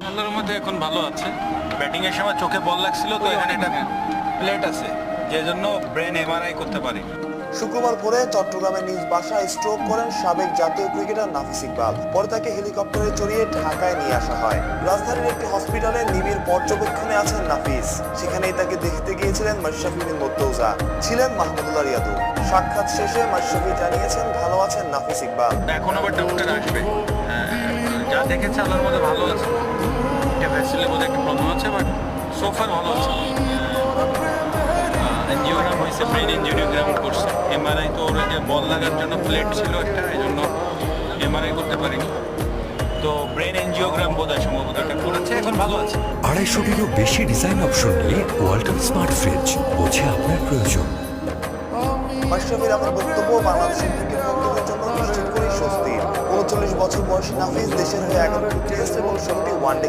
আল্লাহর মধ্যে এখন ভালো আছে। ব্যাটিং এর সময় চোখে বল লাগছিল, তো এখানে একটা প্লেট আছে, যে জন্য ব্রেন এমআরআই করতে পারি। শুক্রবার ভোরে চট্টগ্রামের নিজ বাসায় স্ট্রোক করেন সাবেক জাতীয় ক্রিকেটার নাফিস ইকবাল। পরে তাকে হেলিকপ্টারে চড়িয়ে ঢাকায় নিয়ে আসা হয়। রাজধানীর একটি হসপিটালে নিবিড় পর্যবেক্ষণে আছেন নাফিস। সেখানেই তাকে দেখতে গিয়েছিলেন মাশরাফি বিন মুর্তজা, ছিলেন মাহমুদুল্লাহ রিয়াদু। সাক্ষাৎ শেষে মাশরাফি জানিয়েছেন ভালো আছেন নাফিস ইকবাল। এখন আবার ডক্টর আসবে, যা দেখেছে আল্লাহর মধ্যে ভালো আছে। এটা ভ্যাসেলের মধ্যে একটা প্রবলেম আছে, বাট সোফার ভালো আছে। এনজিওগ্রাম হয়েছে, ব্রেন এনজিওগ্রাম করছে। এমআরআই তো ওরা যে বল লাগার জন্য প্লেট ছিল একটা, এই জন্য এমআরআই করতে পারিনি। তো ব্রেন এনজিওগ্রাম বোধহয় সম্ভবত এটা করেছে, এখন ভালো আছে। 250-টিরও বেশি ডিজাইন অপশন নিয়ে ওয়ালটন স্মার্ট ফ্রিজ, বোঝে আপনার প্রয়োজন। মাশরাফির আমার বক্তব্য বাংলাদেশের ক্রিকেট ভক্তদের জন্য নিশ্চিত করেই স্বস্তির। 39 বছর বয়সী নাফিস দেশের হয়ে 11টি টেস্ট এবং 16টি ওয়ানডে